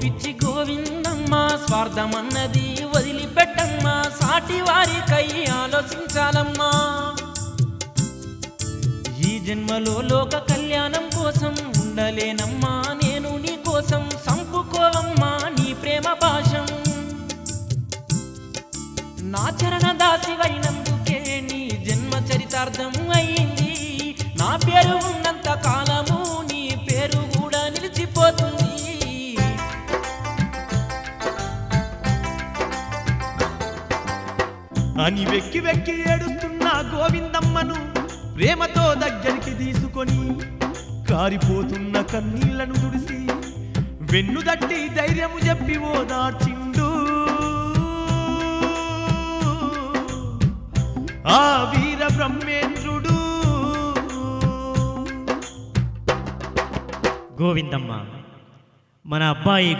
పిచ్చి గోవిందమ్మ స్వార్థమన్నది వదిలిపెట్టమ్మా సాటి వారికై ఆలోచించాలమ్మా ఈ జన్మలో లోక కళ్యాణం కోసం ఉండలేనమ్మా నేను నీ కోసం సంపుకోవమ్మా నీ ప్రేమ భాషం నా చరణ దాసివైనందుకే నీ జన్మ చరితార్థం అయింది నా పేరు ఉన్నంత కాలము నీ పేరు కూడా నిలిచిపోతుంది అని వెక్కి వెక్కి ఏడుస్తున్న గోవిందమ్మను ప్రేమతో దగ్గరికి తీసుకొని కారిపోతున్న కన్నీళ్లను తుడిసి వెన్నుదట్టి ధైర్యము చెప్పి ఓదార్చిండు ఆ వీర బ్రహ్మేంద్రుడు. గోవిందమ్మ మన అబ్బాయి